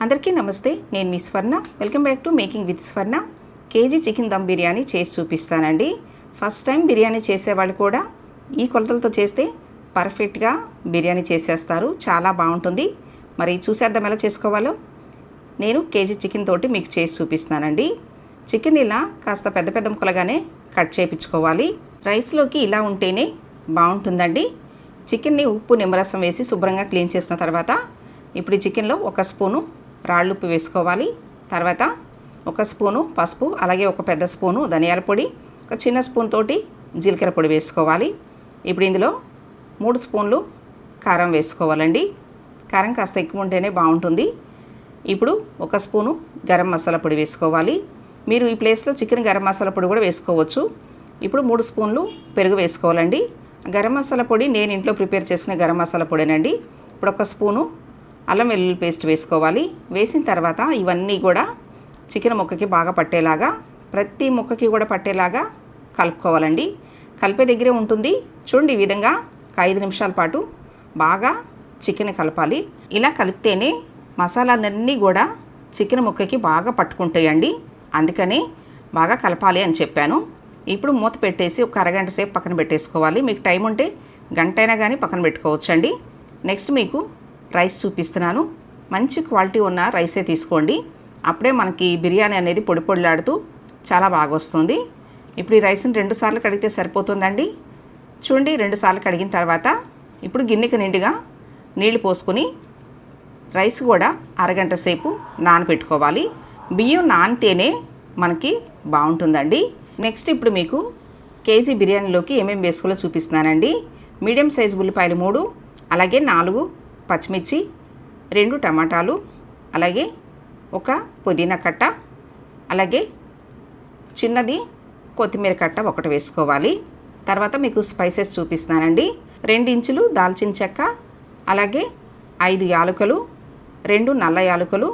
అందరికీ నమస్తే. నేను మీ స్వర్ణ. Welcome back to making with Swarna. KG chicken dum biryani చేసి చూపిస్తానండి. ఫస్ట్ టైం బిర్యానీ చేసేవాళ్ళు కూడా ఈ కొలతలతో చేస్తే పర్ఫెక్ట్గా బిర్యానీ చేసేస్తారు. చాలా బాగుంటుంది. మరి చూసేద్దాం ఎలా చేసుకోవాలో. నేను కేజీ చికెన్ తోటి మీకు చేసి చూపిస్తానండి. చికెన్ ఇలా కాస్త పెద్ద పెద్ద ముక్కలుగానే కట్ చేయించుకోవాలి. రైస్లోకి ఇలా ఉంటేనే బాగుంటుందండి. చికెన్ని ఉప్పు నిమ్మరసం వేసి శుభ్రంగా క్లీన్ చేసిన తర్వాత ఇప్పుడు ఈ చికెన్లో ఒక స్పూను రాళ్ళుప్పు వేసుకోవాలి. తర్వాత ఒక స్పూను పసుపు, అలాగే ఒక పెద్ద స్పూను ధనియాల పొడి, ఒక చిన్న స్పూన్ తోటి జీలకర్ర పొడి వేసుకోవాలి. ఇప్పుడు ఇందులో 3 స్పూన్లు కారం వేసుకోవాలండి. కారం కాస్త ఎక్కువ ఉంటేనే బాగుంటుంది. ఇప్పుడు ఒక స్పూను గరం మసాలా పొడి వేసుకోవాలి. మీరు ఈ ప్లేస్లో చికెన్ గరం మసాలా పొడి కూడా వేసుకోవచ్చు. ఇప్పుడు 3 స్పూన్లు పెరుగు వేసుకోవాలండి. గరం మసాలా పొడి నేను ఇంట్లో ప్రిపేర్ చేసుకునే గరం మసాలా పొడినండి. ఇప్పుడు ఒక స్పూను అల్లం వెల్లుల్లి పేస్ట్ వేసుకోవాలి. వేసిన తర్వాత ఇవన్నీ కూడా చికెన్ ముక్కకి బాగా పట్టేలాగా, ప్రతి ముక్కకి కూడా పట్టేలాగా కలుపుకోవాలండి. కలిపే దగ్గరే ఉంటుంది చూడండి. ఈ విధంగా 5 నిమిషాల పాటు బాగా చికెన్ కలపాలి. ఇలా కలిపితేనే మసాలాలన్నీ కూడా చికెన్ ముక్కకి బాగా పట్టుకుంటాయండి. అందుకని బాగా కలపాలి అని చెప్పాను. ఇప్పుడు మూత పెట్టేసి ఒక అరగంట సేపు పక్కన పెట్టేసుకోవాలి. మీకు టైం ఉంటే గంట అయినా కానీ పక్కన పెట్టుకోవచ్చండి. నెక్స్ట్ మీకు రైస్ చూపిస్తున్నాను. మంచి క్వాలిటీ ఉన్న రైసే తీసుకోండి. అప్పుడే మనకి బిర్యానీ అనేది పొడి పొడిలాడుతూ చాలా బాగా వస్తుంది. ఇప్పుడు ఈ రైస్ని 2 సార్లు కడిగితే సరిపోతుందండి. చూడండి, 2 సార్లు కడిగిన తర్వాత ఇప్పుడు గిన్నెకి నిండుగా నీళ్లు పోసుకొని రైస్ కూడా అరగంట సేపు నానబెట్టుకోవాలి. బియ్యం నానితేనే మనకి బాగుంటుందండి. నెక్స్ట్ ఇప్పుడు మీకు కేజీ బిర్యానీలోకి ఏమేమి వేసుకోవాలో చూపిస్తున్నానండి. మీడియం సైజు ఉల్లిపాయలు 3, అలాగే 4 పచ్చిమిర్చి, 2 టమాటాలు, అలాగే ఒక పుదీనా కట్ట, అలాగే చిన్నది కొత్తిమీర కట్ట 1 వేసుకోవాలి. తర్వాత మీకు స్పైసెస్ చూపిస్తున్నానండి. 2 ఇంచులు దాల్చిన చెక్క, అలాగే 5 యాలకులు, 2 నల్ల యాలకులు,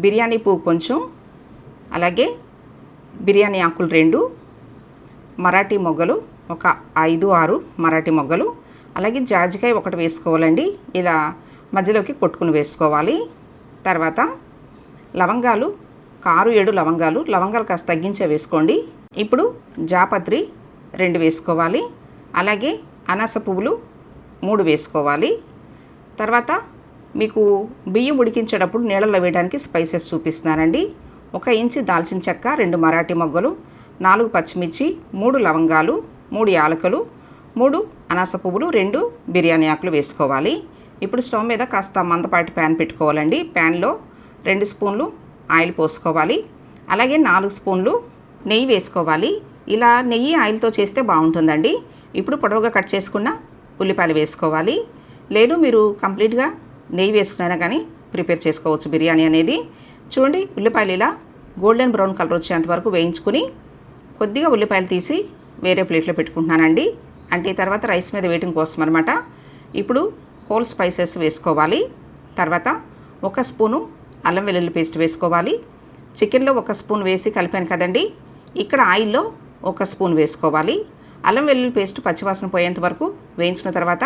బిర్యానీ పువ్వు కొంచెం, అలాగే బిర్యానీ ఆకులు 2, మరాఠీ మొగ్గలు ఒక 5-6 మరాఠీ మొగ్గలు, అలాగే జాజికాయ 1 వేసుకోవాలండి. ఇలా మధ్యలోకి కొట్టుకుని వేసుకోవాలి. తర్వాత లవంగాలు 6-7 లవంగాలు, లవంగాలు కాస్త తగ్గించే వేసుకోండి. ఇప్పుడు జాపత్రి 2 వేసుకోవాలి. అలాగే అనాస పువ్వులు 3 వేసుకోవాలి. తర్వాత మీకు బియ్యం ఉడికించేటప్పుడు నీళ్ళల్లో వేయడానికి స్పైసెస్ చూపిస్తున్నానండి. 1 ఇంచు దాల్చిన చెక్క, 2 మరాఠీ మొగ్గలు, 4 పచ్చిమిర్చి, 3 లవంగాలు, 3 యాలకులు, 3 అనాస పువ్వులు, 2 బిర్యానీ ఆకులు వేసుకోవాలి. ఇప్పుడు స్టవ్ మీద కాస్త మందపాటి ప్యాన్ పెట్టుకోవాలండి. ప్యాన్లో 2 స్పూన్లు ఆయిల్ పోసుకోవాలి. అలాగే 4 స్పూన్లు నెయ్యి వేసుకోవాలి. ఇలా నెయ్యి ఆయిల్తో చేస్తే బాగుంటుందండి. ఇప్పుడు పొడవుగా కట్ చేసుకున్న ఉల్లిపాయలు వేసుకోవాలి. లేదు మీరు కంప్లీట్గా నెయ్యి వేసుకున్నా కానీ ప్రిపేర్ చేసుకోవచ్చు బిర్యానీ అనేది. చూడండి, ఉల్లిపాయలు ఇలా గోల్డెన్ బ్రౌన్ కలర్ వచ్చేంత వరకు వేయించుకుని కొద్దిగా ఉల్లిపాయలు తీసి వేరే ప్లేట్లో పెట్టుకుంటున్నానండి. అంటే తర్వాత రైస్ మీద వేయటం కోసం అనమాట. ఇప్పుడు హోల్ స్పైసెస్ వేసుకోవాలి. తర్వాత 1 స్పూను అల్లం వెల్లుల్లి పేస్ట్ వేసుకోవాలి. చికెన్లో 1 స్పూన్ వేసి కలిపాను కదండి. ఇక్కడ ఆయిల్లో 1 స్పూన్ వేసుకోవాలి. అల్లం వెల్లుల్లి పేస్ట్ పచ్చివాసన పోయేంత వరకు వేయించిన తర్వాత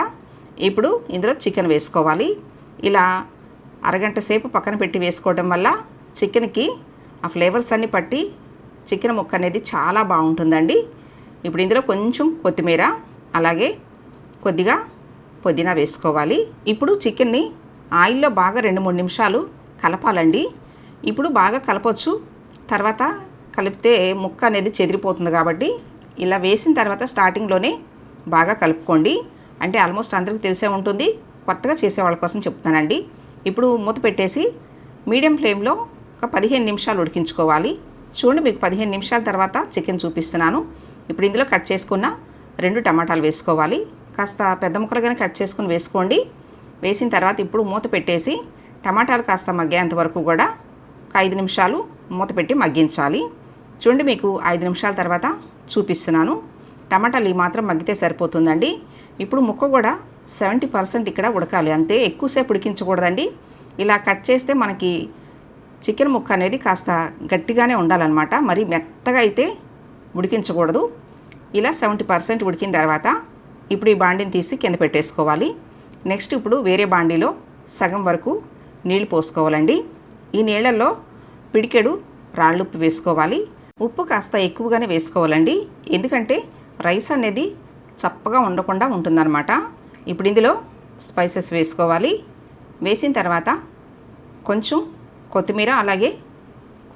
ఇప్పుడు ఇందులో చికెన్ వేసుకోవాలి. ఇలా అరగంట సేపు పక్కన పెట్టి వేసుకోవడం వల్ల చికెన్కి ఆ ఫ్లేవర్స్ అన్నీ పట్టి చికెన్ ముక్క అనేది చాలా బాగుంటుందండి. ఇప్పుడు ఇందులో కొంచెం కొత్తిమీర, అలాగే కొద్దిగా పుదీనా వేసుకోవాలి. ఇప్పుడు చికెన్ని ఆయిల్లో బాగా 2-3 నిమిషాలు కలపాలండి. ఇప్పుడు బాగా కలపొచ్చు. తర్వాత కలిపితే ముక్క అనేది చెదిరిపోతుంది కాబట్టి ఇలా వేసిన తర్వాత స్టార్టింగ్లోనే బాగా కలుపుకోండి. అంటే ఆల్మోస్ట్ అందరికీ తెలిసే ఉంటుంది, కొత్తగా చేసేవాళ్ళ కోసం చెప్తానండి. ఇప్పుడు మూత పెట్టేసి మీడియం ఫ్లేమ్లో ఒక 15 నిమిషాలు ఉడికించుకోవాలి. చూడండి, మీకు 15 నిమిషాల తర్వాత చికెన్ చూపిస్తున్నాను. ఇప్పుడు ఇందులో కట్ చేసుకున్న 2 టమాటాలు వేసుకోవాలి. కాస్త పెద్ద ముక్కలుగానే కట్ చేసుకుని వేసుకోండి. వేసిన తర్వాత ఇప్పుడు మూత పెట్టేసి టమాటాలు కాస్త మగ్గేంత వరకు కూడా 5 నిమిషాలు మూత పెట్టి మగ్గించాలి. చూడండి, మీకు 5 నిమిషాల తర్వాత చూపిస్తున్నాను. టమాటాలు ఈ మాత్రం మగ్గితే సరిపోతుందండి. ఇప్పుడు ముక్క కూడా 70% ఇక్కడ ఉడకాలి, అంతే. ఎక్కువసేపు ఉడికించకూడదండి. ఇలా కట్ చేస్తే మనకి చికెన్ ముక్క అనేది కాస్త గట్టిగానే ఉండాలన్నమాట. మరి మెత్తగా అయితే ఉడికించకూడదు. ఇలా 70% ఉడికిన తర్వాత ఇప్పుడు ఈ బాండీని తీసి కింద పెట్టేసుకోవాలి. నెక్స్ట్ ఇప్పుడు వేరే బాండీలో సగం వరకు నీళ్లు పోసుకోవాలండి. ఈ నీళ్ళల్లో పిడికెడు రాళ్ళుప్పు వేసుకోవాలి. ఉప్పు కాస్త ఎక్కువగానే వేసుకోవాలండి, ఎందుకంటే రైస్ అనేది చప్పగా ఉండకుండా ఉంటుందన్నమాట. ఇప్పుడు ఇందులో స్పైసెస్ వేసుకోవాలి. వేసిన తర్వాత కొంచెం కొత్తిమీర అలాగే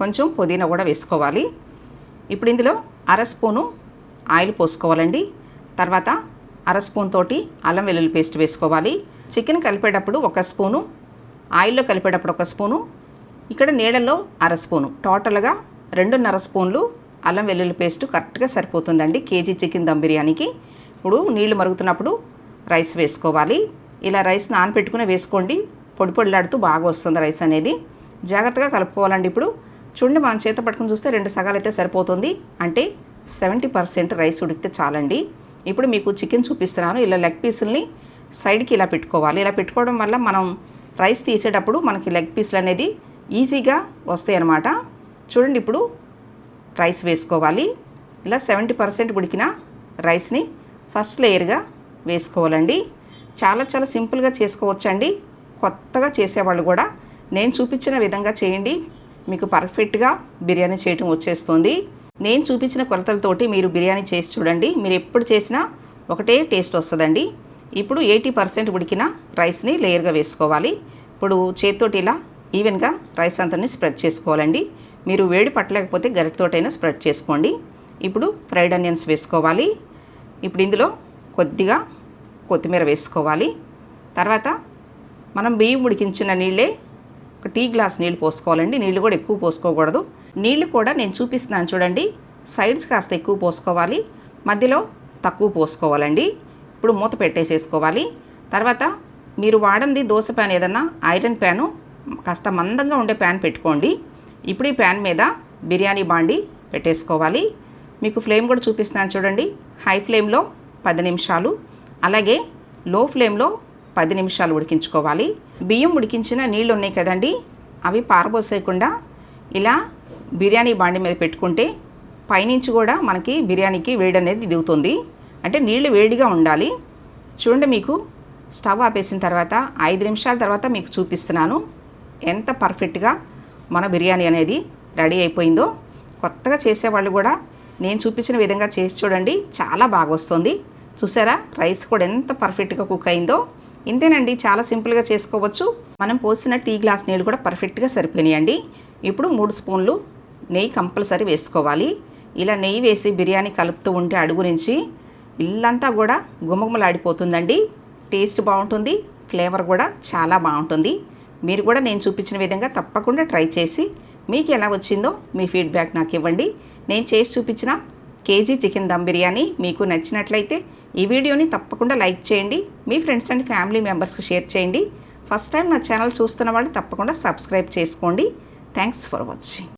కొంచెం పుదీనా కూడా వేసుకోవాలి. ఇప్పుడు ఇందులో అర స్పూను ఆయిల్ పోసుకోవాలండి. తర్వాత అర స్పూన్ తోటి అల్లం వెల్లుల్లి పేస్ట్ వేసుకోవాలి. చికెన్ కలిపేటప్పుడు 1 స్పూను, ఆయిల్లో కలిపేటప్పుడు 1 స్పూను, ఇక్కడ నీళ్ళల్లో అర స్పూను, టోటల్గా 2.5 స్పూన్లు అల్లం వెల్లుల్లి పేస్ట్ కరెక్ట్గా సరిపోతుందండి కేజీ చికెన్ దమ్ బిర్యానీకి. ఇప్పుడు నీళ్లు మరుగుతున్నప్పుడు రైస్ వేసుకోవాలి. ఇలా రైస్ నానపెట్టుకుని వేసుకోండి, పొడి పొడిలాడుతూ బాగా వస్తుంది రైస్ అనేది. జాగ్రత్తగా కలుపుకోవాలండి. ఇప్పుడు చూడండి, మనం చేత పట్టుకుని చూస్తే 2 సగాలు అయితే సరిపోతుంది, అంటే 70% రైస్ ఉడికితే చాలండి. ఇప్పుడు మీకు చికెన్ చూపిస్తున్నాను. ఇలా లెగ్ పీసుల్ని సైడ్కి ఇలా పెట్టుకోవాలి. ఇలా పెట్టుకోవడం వల్ల మనం రైస్ తీసేటప్పుడు మనకి లెగ్ పీసులు అనేది ఈజీగా వస్తాయి అన్నమాట. చూడండి, ఇప్పుడు రైస్ వేసుకోవాలి. ఇలా 70% ఉడికిన రైస్ని ఫస్ట్ లేయర్గా వేసుకోవాలండి. చాలా చాలా సింపుల్గా చేసుకోవచ్చండి. కొత్తగా చేసేవాళ్ళు కూడా నేను చూపించిన విధంగా చేయండి, మీకు పర్ఫెక్ట్గా బిర్యానీ చేయటం వచ్చేస్తుంది. నేను చూపించిన కొలతలతోటి మీరు బిర్యానీ చేసి చూడండి, మీరు ఎప్పుడు చేసినా ఒకటే టేస్ట్ వస్తుందండి. ఇప్పుడు 80% ఉడికిన రైస్ని లేయర్గా వేసుకోవాలి. ఇప్పుడు చేతితోటి ఇలా ఈవెన్గా రైస్ అంతని స్ప్రెడ్ చేసుకోవాలండి. మీరు వేడి పట్టలేకపోతే గరిటెతోటైనా స్ప్రెడ్ చేసుకోండి. ఇప్పుడు ఫ్రైడ్ ఆనియన్స్ వేసుకోవాలి. ఇప్పుడు ఇందులో కొద్దిగా కొత్తిమీర వేసుకోవాలి. తర్వాత మనం బియ్యం ఉడికించిన నీళ్ళే 1 టీ గ్లాస్ నీళ్ళు పోసుకోవాలండి. నీళ్ళు కూడా ఎక్కువ పోసుకోకూడదు. నీళ్ళు కూడా నేను చూపిస్తున్నాను చూడండి, సైడ్స్ కాస్త ఎక్కువ పోసుకోవాలి, మధ్యలో తక్కువ పోసుకోవాలండి. ఇప్పుడు మూత పెట్టేసేసుకోవాలి. తర్వాత మీరు వాడంది దోశ ప్యాన్, ఏదన్నా ఐరన్ ప్యాను, కాస్త మందంగా ఉండే ప్యాన్ పెట్టుకోండి. ఇప్పుడు ఈ ప్యాన్ మీద బిర్యానీ బాండి పెట్టేసుకోవాలి. మీకు ఫ్లేమ్ కూడా చూపిస్తున్నాను చూడండి. హై ఫ్లేమ్లో 10 నిమిషాలు, అలాగే లో ఫ్లేమ్లో 10 నిమిషాలు ఉడికించుకోవాలి. బియ్యం ఉడికించిన నీళ్ళు ఉన్నాయి కదండి, అవి పారబోసేయకుండా ఇలా బిర్యానీ బాండి మీద పెట్టుకుంటే పైనుంచి కూడా మనకి బిర్యానీకి వేడి అనేది దిగుతుంది. అంటే నీళ్ళు వేడిగా ఉండాలి. చూడండి, మీకు స్టవ్ ఆపేసిన తర్వాత 5 నిమిషాల తర్వాత మీకు చూపిస్తున్నాను ఎంత పర్ఫెక్ట్గా మన బిర్యానీ అనేది రెడీ అయిపోయిందో. కొత్తగా చేసేవాళ్ళు కూడా నేను చూపించిన విధంగా చేసి చూడండి, చాలా బాగా వస్తుంది. చూసారా, రైస్ కూడా ఎంత పర్ఫెక్ట్గా కుక్ అయిందో. ఇంతేనండి, చాలా సింపుల్గా చేసుకోవచ్చు. మనం పోసిన టీ గ్లాస్ నీళ్ళు కూడా పర్ఫెక్ట్గా సరిపోయినాయండి. ఇప్పుడు 3 స్పూన్లు నెయ్యి కంపల్సరీ వేసుకోవాలి. ఇలా నెయ్యి వేసి బిర్యానీ కలుపుతూ ఉంటే అడుగు నుంచి ఇల్లంతా కూడా గుమగుమలాడిపోతుందండి. టేస్ట్ బాగుంటుంది, ఫ్లేవర్ కూడా చాలా బాగుంటుంది. మీరు కూడా నేను చూపించిన విధంగా తప్పకుండా ట్రై చేసి మీకు ఎలా వచ్చిందో మీ ఫీడ్బ్యాక్ నాకు ఇవ్వండి. నేను చేసి చూపించిన కేజీ చికెన్ దమ్ బిర్యానీ మీకు నచ్చినట్లయితే ఈ వీడియోని తప్పకుండా లైక్ చేయండి, మీ ఫ్రెండ్స్ అండ్ ఫ్యామిలీ మెంబర్స్కి షేర్ చేయండి. ఫస్ట్ టైం నా ఛానల్ చూస్తున్న వాళ్ళు తప్పకుండా సబ్స్క్రైబ్ చేసుకోండి. Thanks for watching.